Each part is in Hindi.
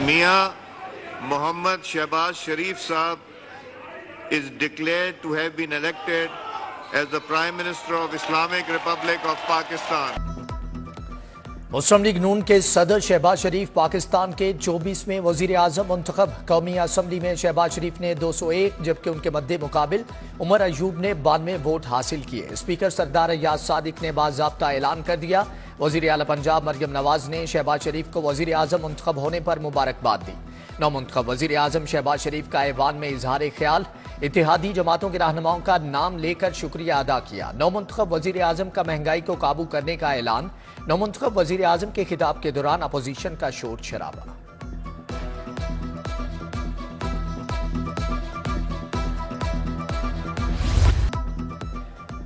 Mia Mohammad Shehbaz Sharif Saab is declared to have been elected as the Prime Minister of Islamic Republic of Pakistan. Muslim League Noon के सदर शहबाज शरीफ पाकिस्तान के 24वें वजीर आजम मुंतखब। कौमी असम्बली में शहबाज शरीफ ने 201 जबकि उनके मद्दे मुकाबिल उमर अयूब ने 92 वोट हासिल किए। स्पीकर सरदार अय्याज सादिक ने बाज़ाब्ता ऐलान कर दिया। वजीर आला पंजाब मरियम नवाज ने शहबाज शरीफ को वजीर आजम मुंतखब होने पर मुबारकबाद दी। नौमुंतखब वजीर आजम शहबाज शरीफ का ऐवान में इजहार ख्याल, इत्तेहादी जमातों के रहनुमाओं का नाम लेकर शुक्रिया अदा किया। नौमुंतखब वजीर आजम का महंगाई को काबू करने का ऐलान। नौमुंतखब वजीर आजम के खिताब के दौरान अपोजिशन का शोर शराबा।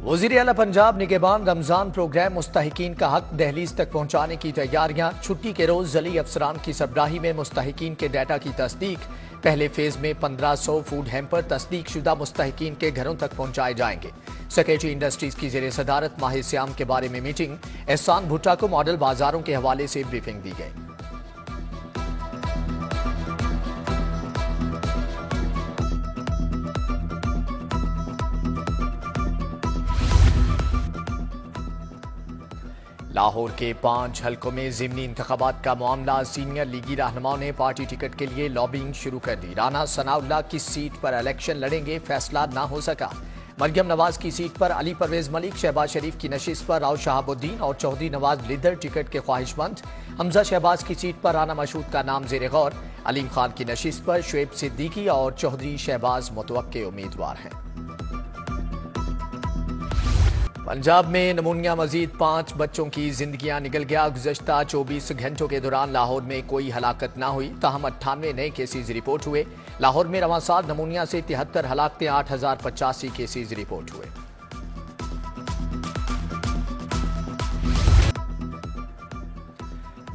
वजीर आला पंजाब निगहबान रमजान प्रोग्राम मुस्तहिकीन का हक दहलीज तक पहुंचाने की तैयारियां। छुट्टी के रोज जली अफसरान की सरबराही में मुस्तहिकीन के डाटा की तस्दीक। पहले फेज में 1500 फूड हैम्पर तस्दीक शुदा मुस्तहिकीन के घरों तक पहुंचाए जाएंगे। सेक्रेटरी इंडस्ट्रीज की जेर सदारत माह श्याम के बारे में मीटिंग। एहसान भुट्टा को मॉडल बाजारों के हवाले से ब्रीफिंग दी गई। लाहौर के 5 हलकों में ज़िमनी इंतखाबात का मामला। सीनियर लीगी रहनुमाओं ने पार्टी टिकट के लिए लॉबिंग शुरू कर दी। राना सनाउल्लाह किस सीट पर इलेक्शन लड़ेंगे फैसला ना हो सका। मरियम नवाज की सीट पर अली परवेज मलिक, शहबाज शरीफ की नशिस्त पर राव शहाबुद्दीन और चौधरी नवाज लिदर टिकट के ख्वाहिशमंद। हमजा शहबाज की सीट पर राना मशहूद का नाम ज़ेर गौर। अलीम खान की नशिस्त पर शुएब सिद्दीकी और चौधरी शहबाज मुतवक्के उम्मीदवार हैं। पंजाब में नमूनिया मजीद 5 बच्चों की जिंदगियां निकल गया। गुज़श्ता 24 घंटों के दौरान लाहौर में कोई हलाकत न हुई, ताहम 98 नए केसेज रिपोर्ट हुए। लाहौर में रवां साल नमूनिया से 73 हलाकतें, 8085 केसेज रिपोर्ट हुए।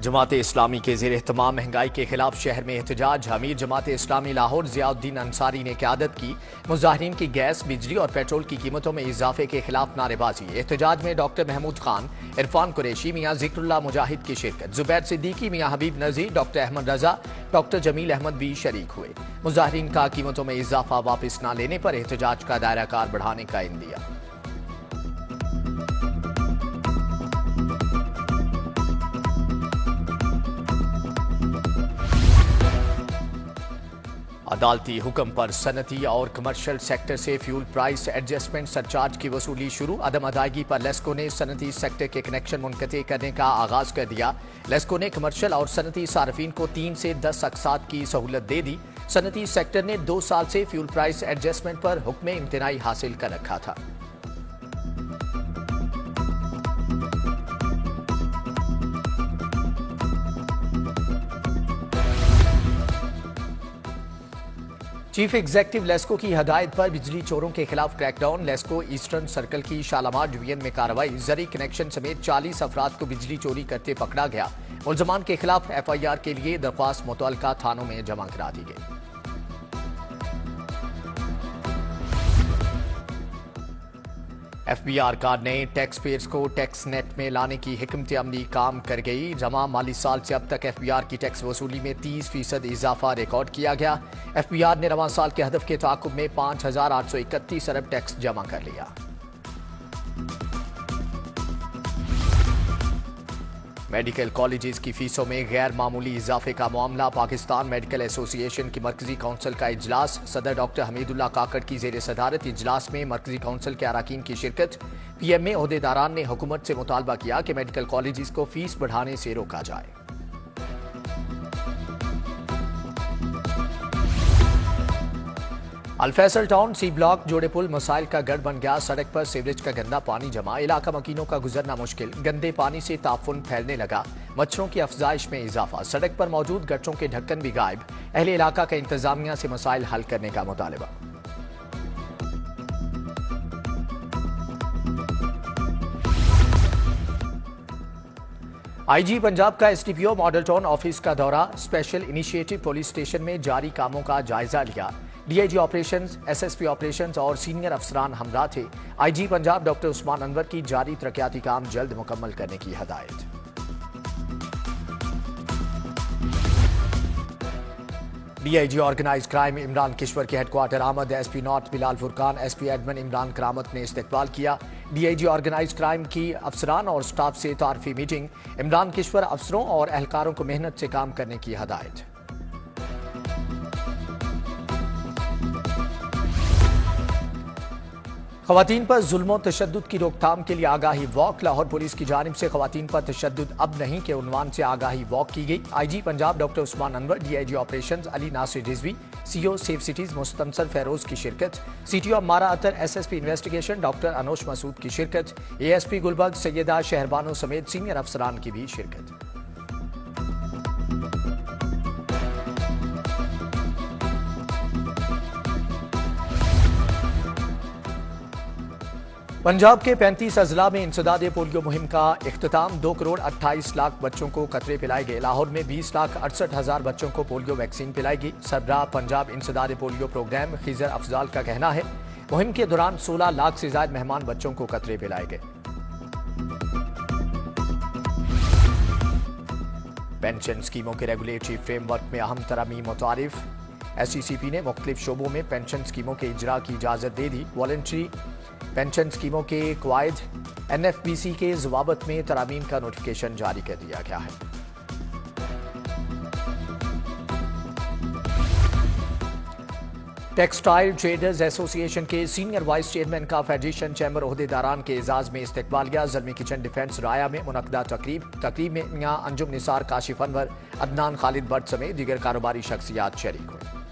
जमात इस्लामी के ज़ेर एहतमाम महंगाई के खिलाफ शहर में एहतजाज। अमीर जमात इस्लामी लाहौर ज़ियाउद्दीन अंसारी ने क़यादत की। मुजाहिरीन की गैस, बिजली और पेट्रोल की कीमतों में इजाफे के खिलाफ नारेबाजी। एहतजाज में डॉक्टर महमूद खान, इरफान कुरैशी, मियाँ ज़िक्रुल्लाह मुजाहिद की शिरकत। जुबैर सिद्दीकी, मियाँ हबीब नज़ीर, डॉक्टर अहमद रजा, डॉक्टर जमील अहमद भी शरीक हुए। मुजाहिरीन का कीमतों में इजाफा वापस न लेने पर एहतजाज का दायरा कार बढ़ाने का इंदिया। अदालती हुक्म पर सनती और कमर्शियल सेक्टर से फ्यूल प्राइस एडजस्टमेंट सरचार्ज की वसूली शुरू। अदम अदायगी पर लेस्को ने सनती सेक्टर के कनेक्शन मुनक़ते करने का आगाज कर दिया। लेस्को ने कमर्शियल और सनती सार्फिन को 3 से 10 अक़सात की सहूलत दे दी। सनती सेक्टर ने 2 साल से फ्यूल प्राइस एडजस्टमेंट पर हुक्म इम्तनाई हासिल कर रखा था। चीफ एग्जेक्टिव लेस्को की हदायत पर बिजली चोरों के खिलाफ क्रैकडाउन। लेस्को ईस्टर्न सर्कल की शालामार डिवीजन में कार्रवाई। जरी कनेक्शन समेत 40 अफराद को बिजली चोरी करते पकड़ा गया। मुल्जमान के खिलाफ FIR के लिए दरख्वास्त मुतल्लिका थानों में जमा करा दी गई। FBR कार ने टैक्स पेयर्स को टैक्स नेट में लाने की हिकमत अमली काम कर गई। जमा माली साल से अब तक FBR की टैक्स वसूली में 30% इजाफा रिकॉर्ड किया गया। FBR ने रवां साल के हदफ के ताक़ुब में 5831 अरब टैक्स जमा कर लिया। मेडिकल कॉलेजेस की फीसों में गैर मामूली इजाफे का मामला। पाकिस्तान मेडिकल एसोसिएशन की मरकजी काउंसिल का इजलास। सदर डॉक्टर हमीदुल्लाह काकड़ की जेर सदारत इजलास में मरकजी काउंसिल के अराकीन की शिरकत। PMA ओहदेदारान ने हुकूमत से मुतालबा किया कि मेडिकल कॉलेजेस को फीस बढ़ाने से रोका जाए। अल-फैसल टाउन सी ब्लॉक जोड़े पुल मसाइल का गढ़ बन गया। सड़क पर सीवरेज का गंदा पानी जमा। इलाका मकीनों का गुजरना मुश्किल। गंदे पानी से ताफुन फैलने लगा। मच्छरों की अफजाइश में इजाफा। सड़क पर मौजूद गट्टों के ढक्कन भी गायब। अहले इलाका का इंतजामिया से मसाइल हल करने का मुतालबा। IG पंजाब का SDPO मॉडल टाउन ऑफिस का दौरा। स्पेशल इनिशिएटिव पुलिस स्टेशन में जारी कामों का जायजा लिया। DIG ऑपरेशंस, SSP ऑपरेशंस और सीनियर अफसरान हमरा थे। IG पंजाब डॉक्टर उस्मान अनवर की जारी तरक्याती काम जल्द मुकम्मल करने की हदायत। DIG organise crime Imran Kishwar के हेडक्वार्टर आमद। SP north Bilal Furqan, SP admin Imran Karamat ने इस्तकबाल किया। डीआईजी ऑर्गेनाइज क्राइम की अफसरान और स्टाफ से तारफी मीटिंग। इमरान किश्वर अफसरों और एहलकारों को मेहनत से काम करने की हदायत। खवातीन पर जुल्म तशद्दुद की रोकथाम के लिए आगाही वॉक। लाहौर पुलिस की जानिब से खवातीन पर तशद्दुद अब नहीं के उन्वान से आगाही वॉक की गई। IG Punjab doctor Usman Anwar, DIG operations Ali Nasir Rizvi, CO safe cities Mustansar Feroz की शिरकत, CTO Ammara Athar, SSP investigation doctor Anoosh Masood की शिरकत, एएसपी गुलबर्ग सैयदा शहरबानो समेत सीनियर अफसरान की भी शिरकत। पंजाब के 35 अजला में इंसदाद पोलियो मुहिम का इख्तिताम। 2 करोड़ 28 लाख बच्चों को कतरे पिलाए गए। लाहौर में 20,68,000 बच्चों को पोलियो वैक्सीन पिलाई गई। सरबराह पंजाब इंसदाद पोलियो प्रोग्राम खिजर अफजाल का कहना है मुहिम के दौरान 16 लाख से ज्यादा मेहमान बच्चों को कतरे पिलाए गए। पेंशन स्कीमों के रेगुलेटरी फ्रेमवर्क में अहम तरमीम मुतारिफ। एसईसीपी ने मुख्तलिफ शोबों में पेंशन स्कीमों के इजरा की इजाजत दे दी। वॉलंटरी पेंशन स्कीमों के क्वायद एनएफबीसी के जवाबत में तरामीम का नोटिफिकेशन जारी कर दिया गया है। टेक्सटाइल ट्रेडर्स एसोसिएशन के सीनियर वाइस चेयरमैन का फेडरेशन चैम्बर ओहदेदारान के एजाज में इस्तकबाल गया। ज़ल्मी किचन डिफेंस राया में मुनक्दा तकरीब में मियां अंजुम निसार, काशिफ अनवर, अदनान खालिद भट्ट समेत दीगर कारोबारी शख्सियात शरीक हुए।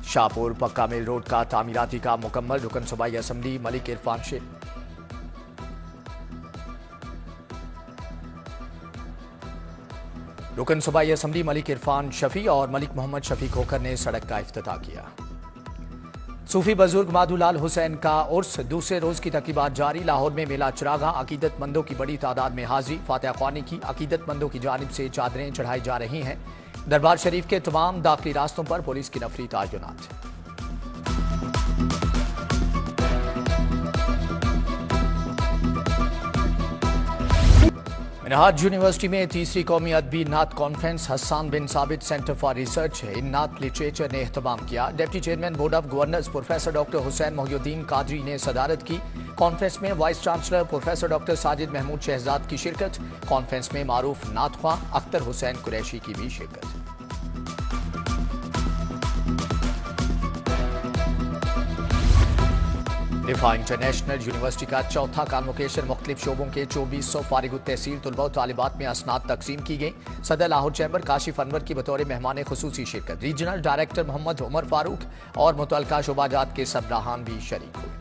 शाहपुर पक्का मिल रोड का तामीराती काम मुकम्मल। रुकन सूबाई असम्बली मलिक इरफान शफी और मलिक मोहम्मद शफी खोखर ने सड़क का इफ्तिताह किया। सूफी बुजुर्ग माधुलाल हुसैन का उर्स दूसरे रोज की तकरीबात जारी। लाहौर में मेला चिरागा, अकीदतमंदों की बड़ी तादाद में हाजिरी। फातिहा ख्वानी की अकीदतमंदों की जानिब से चादरें चढ़ाई जा रही हैं। दरबार शरीफ के तमाम दाखिली रास्तों पर पुलिस की नफरी तायुनात। मिनहाज यूनिवर्सिटी में तीसरी कौमी अदबी नात कॉन्फ्रेंस हसन बिन साबित सेंटर फॉर रिसर्च इन नात लिटरेचर ने एहतमाम किया। Deputy chairman board of governors professor doctor Hussain Mohiuddin Qadri ने सदारत की। कॉन्फ्रेंस में vice chancellor professor doctor Sajid Mahmood Shahzad की शिरकत। कॉन्फ्रेंस में मारूफ नातख्वां अख्तर हुसैन कुरैशी की भी शिरकत। रिफा इंटरनेशनल यूनिवर्सिटी का चौथा कॉन्वोकेशन मुख्तलिफ शोबों के 2400 फारिग तहसील तलबा और तालिबात में असनाद तकसीम की गई। सदर लाहौर चैम्बर काशिफ अनवर की बतौर मेहमान खुसूसी शिरकत। रीजनल डायरेक्टर मोहम्मद उमर फारूक और मुतल्लिका शोबाजात के सरबराहान भी शरीक हुए।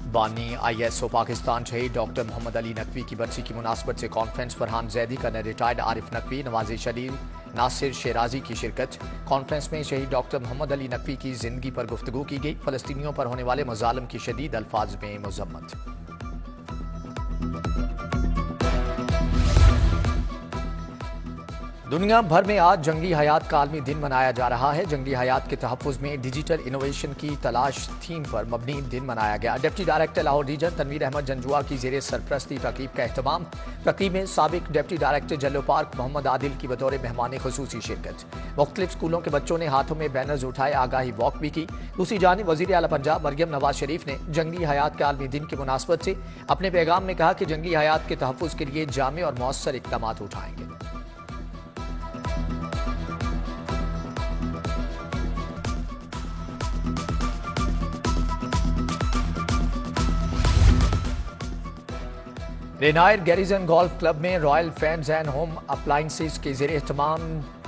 बानी आईएसओ पाकिस्तान शहीद डॉक्टर मोहम्मद अली नकवी की बरसी की मुनासबत से कॉन्फ्रेंस फरहान जैदी का रिटायर्ड आरिफ नकवी, नवाज शरीफ, नासिर शेराजी की शिरकत। कॉन्फ्रेंस में शहीद डॉक्टर मोहम्मद अली नकवी की जिंदगी पर गुफ्तगू की गई। फलस्तीनियों पर होने वाले मजालिम की शदीद अल्फाज में मजम्मत। दुनिया भर में आज जंगली हयात का आलमी दिन मनाया जा रहा है। जंगली हयात के तहफ़्फ़ुज़ में डिजिटल इनोवेशन की तलाश थीम पर मबनी दिन मनाया गया। Deputy director Lahore region Tanveer Ahmed Janjua की ज़ेरे सरपरस्ती तकरीब का एहतमाम। तकरीब में साबिक deputy director Jallo park Muhammad Adil की बतौर मेहमान खुसूसी शिरकत। मुख्तलिफ स्कूलों के बच्चों ने हाथों में बैनर्स उठाए, आगाही वॉक भी की। दूसरी जानिब वज़ीर आला पंजाब मरियम नवाज शरीफ ने जंगली हयात के आलमी दिन की मुनासबत से अपने पैगाम में कहा कि जंगली हयात के तहफ़्फ़ुज़ के लिए जामे और मौसर इक़दाम उठाएंगे। रेनायर गैरिजन गोल्फ क्लब में royal fans and home appliances के ज़ेरे एहतमाम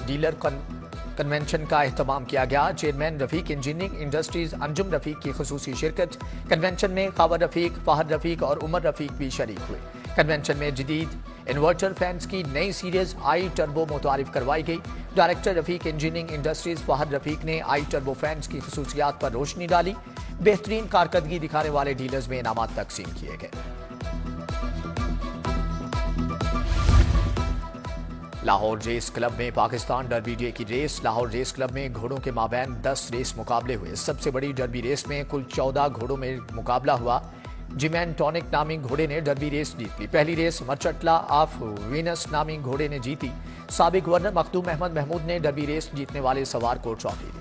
डीलर कन्वेंशन का एहतमाम किया गया। Chairman Rafiq engineering industries Anjum Rafiq की खुसूसी शिरकत। कन्वेंशन में कावर रफीक, फहद रफीक और उमर रफीक भी शरीक हुए। कन्वेंशन में जदीद इन्वर्टर फैंस की नई सीरीज आई टर्बो मुतारिफ करवाई गई। Director Rafiq engineering industries Fahad Rafiq ने आई टर्बो फैंस की खुसूसियात पर रोशनी डाली। बेहतरीन कारकर्दगी दिखाने वाले डीलर्स में इनामात तकसीम किए गए। लाहौर रेस क्लब में पाकिस्तान डर्बी डे की रेस। लाहौर रेस क्लब में घोड़ों के माबैन 10 रेस मुकाबले हुए। सबसे बड़ी डर्बी रेस में कुल 14 घोड़ों में मुकाबला हुआ। जिमैन टॉनिक नामी घोड़े ने डर्बी रेस जीत ली। पहली रेस मर्चटला ऑफ वीनस नामी घोड़े ने जीती। साबिक गवर्नर मखदूम अहमद महमूद ने डर्बी रेस जीतने वाले सवार को ट्रॉफी दी।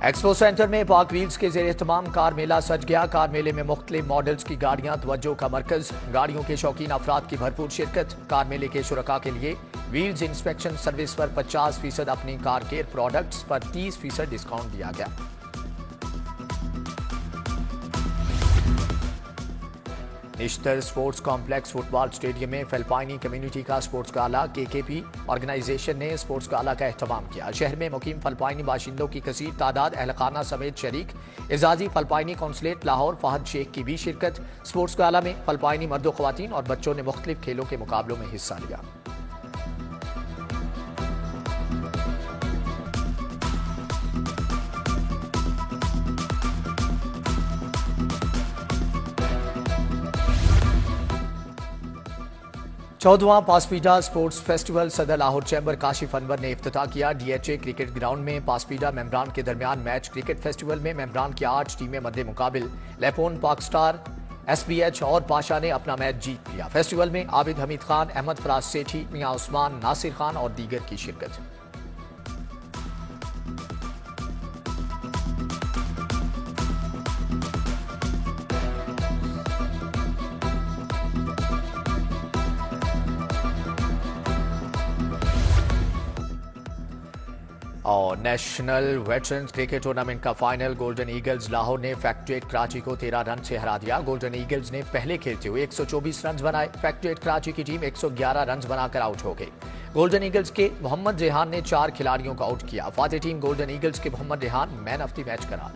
एक्सपो सेंटर में पाक व्हील्स के जेर एहतमाम कार मेला सज गया। कार मेले में मुख्तलिफ मॉडल्स की गाड़ियां तवज्जो का मरकज। गाड़ियों के शौकीन अफराद की भरपूर शिरकत। कार मेले के शुरका के लिए व्हील्स इंस्पेक्शन सर्विस पर 50% अपनी कार केयर प्रोडक्ट्स पर 30% डिस्काउंट दिया गया। Nishtar sports complex football stadium में फिलिपाइनी कम्युनिटी का स्पोर्ट्स गाला केकेपी ऑर्गेनाइजेशन ने स्पोर्ट्स गाला का एहतमाम किया। शहर में मुकीम फिलिपाइनी बाशिंदों की कसीर तादाद, अहलखाना समेत शरीक। एजाजी फिलिपाइनी कौंसलेट लाहौर फहद शेख की भी शिरकत। स्पोर्ट्स गाला में फिलिपाइनी मर्दों, ख्वातीन और बच्चों ने मुख्तलिफ खेलों के मुकाबलों में हिस्सा लिया। चौदहवां पासपीडा स्पोर्ट्स फेस्टिवल सदर लाहौर चैम्बर काशिफ अनवर ने इफ्तिताह किया। डीएचए क्रिकेट ग्राउंड में पासपीडा मेंबरान के दरमियान मैच। क्रिकेट फेस्टिवल में मेंबरान की 8 टीमें मध्य मुकाबिल। लेपोन, पाकस्टार, एसबीएच और पाशा ने अपना मैच जीत लिया। फेस्टिवल में आबिद हमीद खान, अहमद फराज सेठी, मियां उस्मान, नासिर खान और दीगर की शिरकत। और नेशनल वेटरन्स क्रिकेट टूर्नामेंट का फाइनल गोल्डन ईगल्स लाहौर ने फैक्ट्रेट कराची को 13 रन से हरा दिया। गोल्डन ईगल्स ने पहले खेलते हुए 124 रन बनाए। फैक्ट्रेट कराची की टीम 111 रन बनाकर आउट हो गई। गोल्डन ईगल्स के मोहम्मद रेहान ने 4 खिलाड़ियों को आउट किया। फातेह टीम गोल्डन ईगल्स के Muhammad Rehan man of the match करार।